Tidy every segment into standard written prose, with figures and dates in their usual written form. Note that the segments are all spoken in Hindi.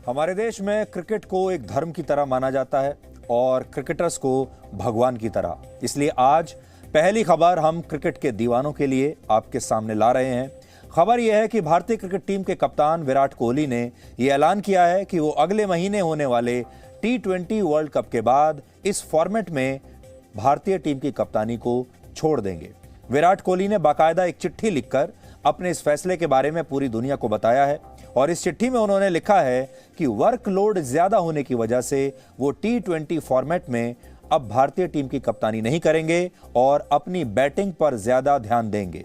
हमारे देश में क्रिकेट को एक धर्म की तरह माना जाता है और क्रिकेटर्स को भगवान की तरह। इसलिए आज पहली खबर हम क्रिकेट के दीवानों के लिए आपके सामने ला रहे हैं। खबर यह है कि भारतीय क्रिकेट टीम के कप्तान विराट कोहली ने यह ऐलान किया है कि वो अगले महीने होने वाले T20 वर्ल्ड कप के बाद इस फॉर्मेट में भारतीय टीम की कप्तानी को छोड़ देंगे। विराट कोहली ने बाकायदा एक चिट्ठी लिखकर अपने इस फैसले के बारे में पूरी दुनिया को बताया है और इस चिट्ठी में उन्होंने लिखा है कि वर्कलोड ज्यादा होने की वजह से वो T20 फॉर्मेट में अब भारतीय टीम की कप्तानी नहीं करेंगे और अपनी बैटिंग पर ज्यादा ध्यान देंगे।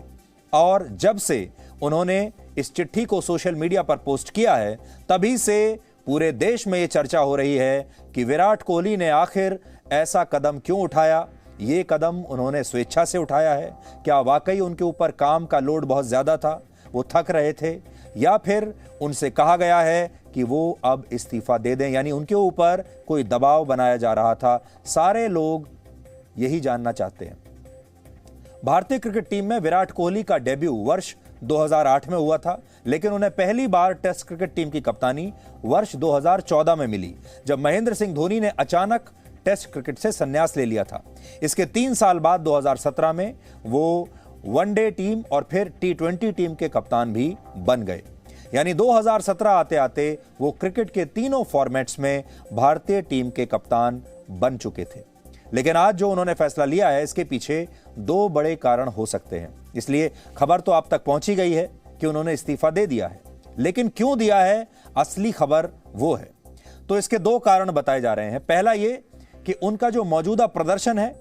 और जब से उन्होंने इस चिट्ठी को सोशल मीडिया पर पोस्ट किया है तभी से पूरे देश में यह चर्चा हो रही है कि विराट कोहली ने आखिर ऐसा कदम क्यों उठाया। ये कदम उन्होंने स्वेच्छा से उठाया है? क्या वाकई उनके ऊपर काम का लोड बहुत ज्यादा था, वो थक रहे थे, या फिर उनसे कहा गया है कि वो अब इस्तीफा दे दें, यानी उनके ऊपर कोई दबाव बनाया जा रहा था? सारे लोग यही जानना चाहते हैं। भारतीय क्रिकेट टीम में विराट कोहली का डेब्यू वर्ष 2008 में हुआ था, लेकिन उन्हें पहली बार टेस्ट क्रिकेट टीम की कप्तानी वर्ष 2014 में मिली, जब महेंद्र सिंह धोनी ने अचानक टेस्ट क्रिकेट से संन्यास ले लिया था। इसके 3 साल बाद 2017 में वो वनडे टीम और फिर T20 टीम के कप्तान भी बन गए। यानी 2017 आते आते वो क्रिकेट के तीनों फॉर्मेट्स में भारतीय टीम के कप्तान बन चुके थे। लेकिन आज जो उन्होंने फैसला लिया है, इसके पीछे 2 बड़े कारण हो सकते हैं। इसलिए खबर तो आप तक पहुंची गई है कि उन्होंने इस्तीफा दे दिया है, लेकिन क्यों दिया है, असली खबर वो है। तो इसके 2 कारण बताए जा रहे हैं। पहला ये कि उनका जो मौजूदा प्रदर्शन है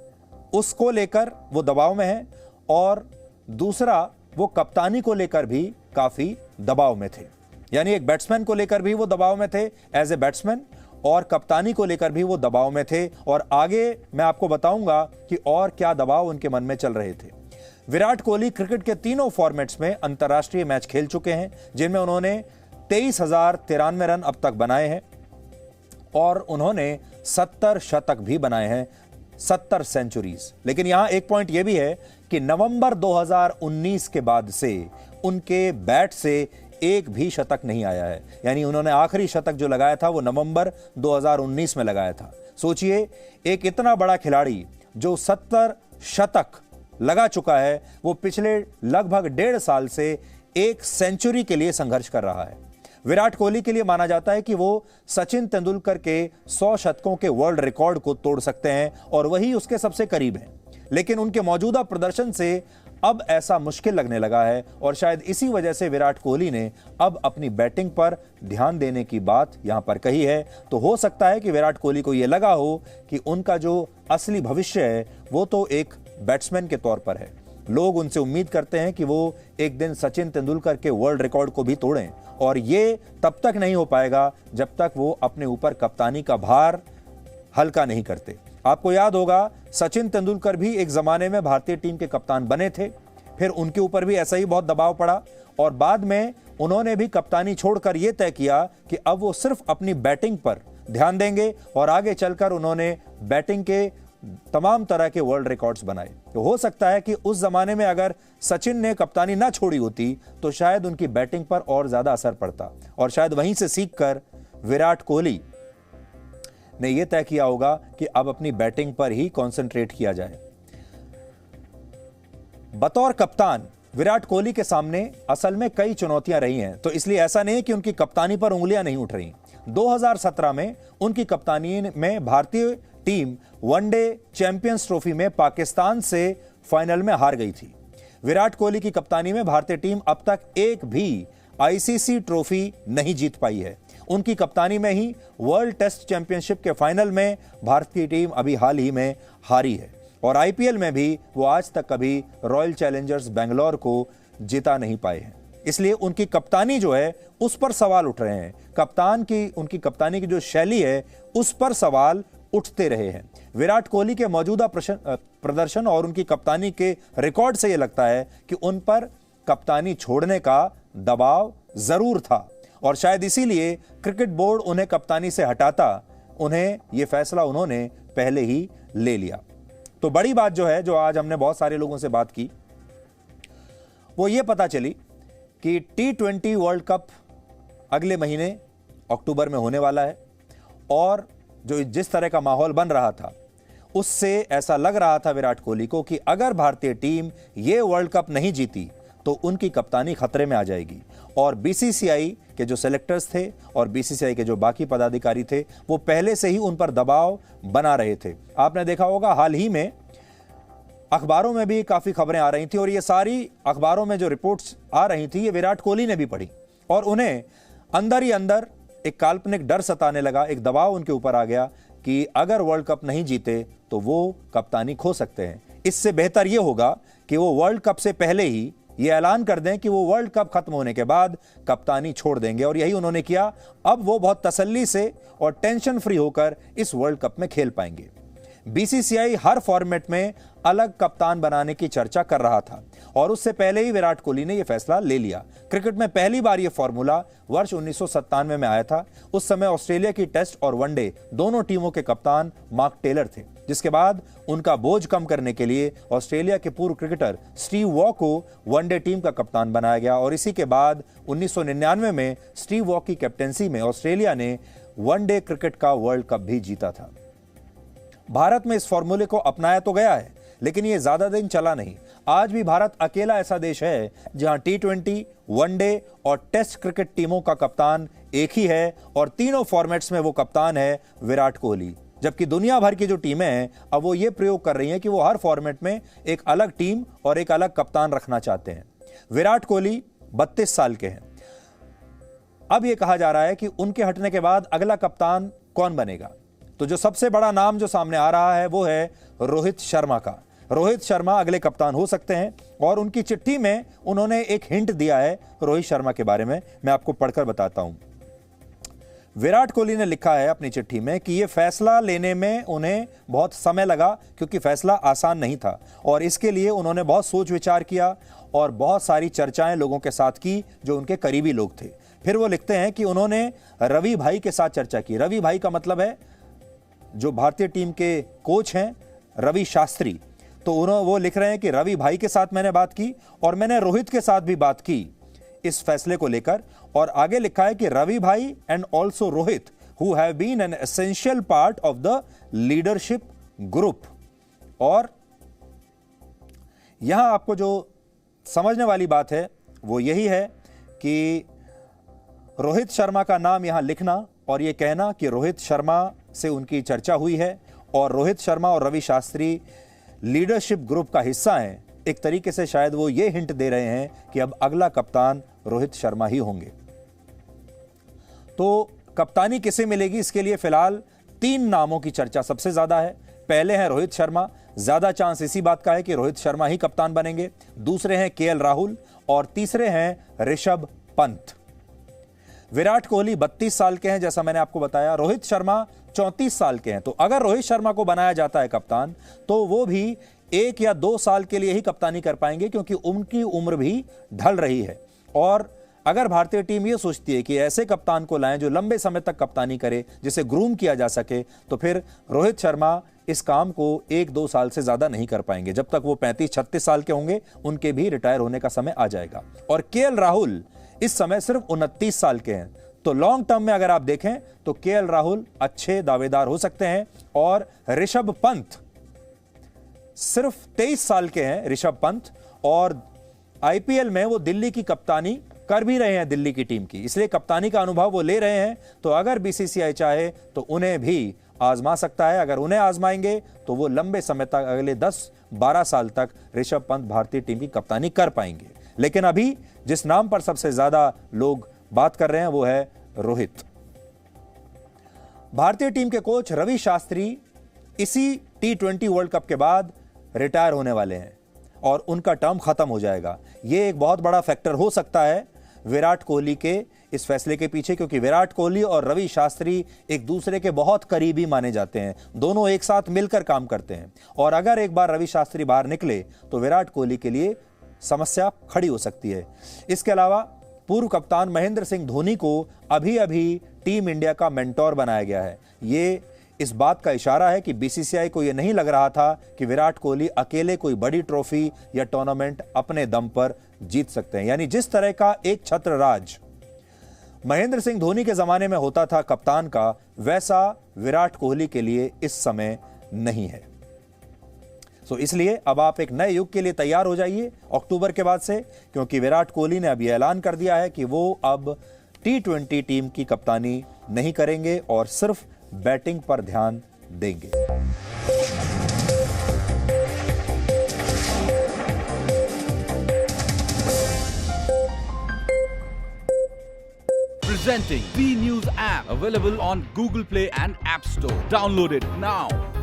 उसको लेकर वो दबाव में है, और दूसरा वो कप्तानी को लेकर भी काफी दबाव में थे। यानी एक बैट्समैन को लेकर भी वो दबाव में थे एज ए बैट्समैन, और कप्तानी को लेकर भी वो दबाव में थे। और आगे मैं आपको बताऊंगा कि और क्या दबाव उनके मन में चल रहे थे। विराट कोहली क्रिकेट के तीनों फॉर्मेट्स में अंतर्राष्ट्रीय मैच खेल चुके हैं, जिनमें उन्होंने 23,093 रन अब तक बनाए हैं और उन्होंने 70 शतक भी बनाए हैं, 70 सेंचुरीज। लेकिन यहां एक पॉइंट यह भी है कि नवंबर 2019 के बाद से उनके बैट से एक भी शतक नहीं आया है। यानी उन्होंने आखिरी शतक जो लगाया था वो नवंबर 2019 में लगाया था। सोचिए, एक इतना बड़ा खिलाड़ी जो 70 शतक लगा चुका है, वो पिछले लगभग 1.5 साल से एक सेंचुरी के लिए संघर्ष कर रहा है। विराट कोहली के लिए माना जाता है कि वो सचिन तेंदुलकर के 100 शतकों के वर्ल्ड रिकॉर्ड को तोड़ सकते हैं और वही उसके सबसे करीब हैं। लेकिन उनके मौजूदा प्रदर्शन से अब ऐसा मुश्किल लगने लगा है, और शायद इसी वजह से विराट कोहली ने अब अपनी बैटिंग पर ध्यान देने की बात यहां पर कही है। तो हो सकता है कि विराट कोहली को यह लगा हो कि उनका जो असली भविष्य है वो तो एक बैट्समैन के तौर पर है। लोग उनसे उम्मीद करते हैं कि वो एक दिन सचिन तेंदुलकर के वर्ल्ड रिकॉर्ड को भी तोड़ें, और ये तब तक नहीं हो पाएगा जब तक वो अपने ऊपर कप्तानी का भार हल्का नहीं करते। आपको याद होगा, सचिन तेंदुलकर भी एक जमाने में भारतीय टीम के कप्तान बने थे, फिर उनके ऊपर भी ऐसा ही बहुत दबाव पड़ा और बाद में उन्होंने भी कप्तानी छोड़कर यह तय किया कि अब वो सिर्फ अपनी बैटिंग पर ध्यान देंगे, और आगे चलकर उन्होंने बैटिंग के तमाम तरह के वर्ल्ड रिकॉर्ड्स बनाए। तो हो सकता है कि उस जमाने में अगर सचिन ने कप्तानी ना छोड़ी होती तो शायद उनकी बैटिंग पर और ज्यादा असर पड़ता, और शायद वहीं से सीखकर विराट कोहली ने यह तय किया होगा कि अब अपनी बैटिंग पर ही कंसंट्रेट किया जाए। बतौर कप्तान विराट कोहली के सामने असल में कई चुनौतियां रही हैं, तो इसलिए ऐसा नहीं कि उनकी कप्तानी पर उंगलियां नहीं उठ रही। 2017 में उनकी कप्तानी में भारतीय टीम वनडे चैंपियंस ट्रॉफी में पाकिस्तान से फाइनल में हार गई थी। विराट कोहली की कप्तानी में भारतीय टीम अब तक एक भी आईसीसी ट्रॉफी नहीं जीत पाई है। उनकी कप्तानी में ही वर्ल्ड टेस्ट चैंपियनशिप के फाइनल में भारतीय टीम अभी हाल ही में हारी है, और आईपीएल में भी वो आज तक कभी रॉयल चैलेंजर्स बेंगलोर को जिता नहीं पाए हैं। इसलिए उनकी कप्तानी जो है उस पर सवाल उठ रहे हैं। उनकी कप्तानी की जो शैली है उस पर सवाल उठते रहे हैं। विराट कोहली के मौजूदा प्रदर्शन और उनकी कप्तानी के रिकॉर्ड से यह लगता है कि उन पर कप्तानी छोड़ने का दबाव जरूर था, और शायद इसीलिए क्रिकेट बोर्ड उन्हें कप्तानी से हटाता, उन्हें यह फैसला उन्होंने पहले ही ले लिया। तो बड़ी बात जो है, जो आज हमने बहुत सारे लोगों से बात की, वो ये पता चली कि T20 वर्ल्ड कप अगले महीने अक्टूबर में होने वाला है और जो जिस तरह का माहौल बन रहा था उससे ऐसा लग रहा था विराट कोहली को कि अगर भारतीय टीम ये वर्ल्ड कप नहीं जीती तो उनकी कप्तानी खतरे में आ जाएगी। और बीसीसीआई के जो सेलेक्टर्स थे और बीसीसीआई के जो बाकी पदाधिकारी थे वो पहले से ही उन पर दबाव बना रहे थे। आपने देखा होगा हाल ही में अखबारों में भी काफी खबरें आ रही थी और ये सारी अखबारों में जो रिपोर्ट्स आ रही थी ये विराट कोहली ने भी पढ़ी और उन्हें अंदर ही अंदर एक काल्पनिक डर सताने लगा, एक दबाव उनके ऊपर आ गया कि अगर वर्ल्ड कप नहीं जीते तो वो कप्तानी खो सकते हैं। इससे बेहतर ये होगा कि वो वर्ल्ड कप से पहले ही ये ऐलान कर दें कि वो वर्ल्ड कप खत्म होने के बाद कप्तानी छोड़ देंगे और यही उन्होंने किया। अब वो बहुत तसल्ली से और टेंशन फ्री होकर इस वर्ल्ड कप में खेल पाएंगे। बीसीसीआई हर फॉर्मेट में अलग कप्तान बनाने की चर्चा कर रहा था और उससे पहले ही विराट कोहली ने यह फैसला ले लिया। क्रिकेट में पहली बार यह फॉर्मूला वर्ष 1997 में आया था। उस समय ऑस्ट्रेलिया की टेस्ट और वनडे दोनों टीमों के कप्तान मार्क टेलर थे, जिसके बाद उनका बोझ कम करने के लिए ऑस्ट्रेलिया के पूर्व क्रिकेटर स्टीव वॉ को वनडे टीम का कप्तान बनाया गया और इसी के बाद 1999 में स्टीव वॉ की कैप्टेंसी में ऑस्ट्रेलिया ने वनडे क्रिकेट का वर्ल्ड कप भी जीता था। भारत में इस फॉर्मूले को अपनाया तो गया है लेकिन यह ज्यादा दिन चला नहीं। आज भी भारत अकेला ऐसा देश है जहां टी20, वनडे और टेस्ट क्रिकेट टीमों का कप्तान एक ही है और तीनों फॉर्मेट्स में वो कप्तान है विराट कोहली। जबकि दुनिया भर की जो टीमें हैं अब वो ये प्रयोग कर रही हैं कि वो हर फॉर्मेट में एक अलग टीम और एक अलग कप्तान रखना चाहते हैं। विराट कोहली 32 साल के हैं। अब यह कहा जा रहा है कि उनके हटने के बाद अगला कप्तान कौन बनेगा, तो जो सबसे बड़ा नाम जो सामने आ रहा है वो है रोहित शर्मा का। रोहित शर्मा अगले कप्तान हो सकते हैं और उनकी चिट्ठी में उन्होंने एक हिंट दिया है रोहित शर्मा के बारे में, मैं आपको पढ़कर बताता हूं। विराट कोहली ने लिखा है अपनी चिट्ठी में कि यह फैसला लेने में उन्हें बहुत समय लगा क्योंकि फैसला आसान नहीं था और इसके लिए उन्होंने बहुत सोच विचार किया और बहुत सारी चर्चाएं लोगों के साथ की जो उनके करीबी लोग थे। फिर वो लिखते हैं कि उन्होंने रवि भाई के साथ चर्चा की। रवि भाई का मतलब है जो भारतीय टीम के कोच हैं रवि शास्त्री। तो वो लिख रहे हैं कि रवि भाई के साथ मैंने बात की और मैंने रोहित के साथ भी बात की इस फैसले को लेकर। और आगे लिखा है कि रवि भाई and also Rohit who have been an essential part of the leadership group. और यहां आपको जो समझने वाली बात है वो यही है कि रोहित शर्मा का नाम यहां लिखना और यह कहना कि रोहित शर्मा से उनकी चर्चा हुई है और रोहित शर्मा और रवि शास्त्री लीडरशिप ग्रुप का हिस्सा हैं। एक तरीके से शायद वो ये हिंट दे रहे हैं कि अब अगला कप्तान रोहित शर्मा ही होंगे। तो कप्तानी किसे मिलेगी, इसके लिए फिलहाल 3 नामों की चर्चा सबसे ज्यादा है। पहले हैं रोहित शर्मा, ज्यादा चांस इसी बात का है कि रोहित शर्मा ही कप्तान बनेंगे। दूसरे हैं केएल राहुल और तीसरे हैं ऋषभ पंत। विराट कोहली 32 साल के हैं जैसा मैंने आपको बताया, रोहित शर्मा 34 साल के हैं। तो अगर रोहित शर्मा को बनाया जाता है कप्तान तो वो भी 1 या 2 साल के लिए ही कप्तानी कर पाएंगे क्योंकि उनकी उम्र भी ढल रही है। और अगर भारतीय टीम ये सोचती है कि ऐसे कप्तान को लाएं जो लंबे समय तक कप्तानी करे, जिसे ग्रूम किया जा सके, तो फिर रोहित शर्मा इस काम को 1-2 साल से ज्यादा नहीं कर पाएंगे। जब तक वो 35-36 साल के होंगे उनके भी रिटायर होने का समय आ जाएगा। और केएल राहुल इस समय सिर्फ 29 साल के हैं। तो लॉन्ग टर्म में अगर आप देखें तो केएल राहुल अच्छे दावेदार हो सकते हैं। और ऋषभ पंत सिर्फ 23 साल के हैं ऋषभ पंत, और आईपीएल में वो दिल्ली की कप्तानी कर भी रहे हैं दिल्ली की टीम की, इसलिए कप्तानी का अनुभव वो ले रहे हैं। तो अगर बीसीसीआई चाहे तो उन्हें भी आजमा सकता है। अगर उन्हें आजमाएंगे तो वो लंबे समय तक, अगले 10-12 साल तक ऋषभ पंत भारतीय टीम की कप्तानी कर पाएंगे। लेकिन अभी जिस नाम पर सबसे ज्यादा लोग बात कर रहे हैं वो है रोहित। भारतीय टीम के कोच रवि शास्त्री इसी टी20 वर्ल्ड कप के बाद रिटायर होने वाले हैं और उनका टर्म खत्म हो जाएगा। यह एक बहुत बड़ा फैक्टर हो सकता है विराट कोहली के इस फैसले के पीछे, क्योंकि विराट कोहली और रवि शास्त्री एक दूसरे के बहुत करीबी माने जाते हैं। दोनों एक साथ मिलकर काम करते हैं और अगर एक बार रवि शास्त्री बाहर निकले तो विराट कोहली के लिए समस्या खड़ी हो सकती है। इसके अलावा पूर्व कप्तान महेंद्र सिंह धोनी को अभी अभी टीम इंडिया का मेंटोर बनाया गया है। ये इस बात का इशारा है कि बीसीसीआई को यह नहीं लग रहा था कि विराट कोहली अकेले कोई बड़ी ट्रॉफी या टूर्नामेंट अपने दम पर जीत सकते हैं। यानी जिस तरह का एक छत्र राज महेंद्र सिंह धोनी के जमाने में होता था कप्तान का, वैसा विराट कोहली के लिए इस समय नहीं है। इसलिए अब आप एक नए युग के लिए तैयार हो जाइए अक्टूबर के बाद से, क्योंकि विराट कोहली ने अभी ऐलान कर दिया है कि वो अब T20 टीम की कप्तानी नहीं करेंगे और सिर्फ बैटिंग पर ध्यान देंगे। Presenting B News app, available on Google Play and App Store. Download it now.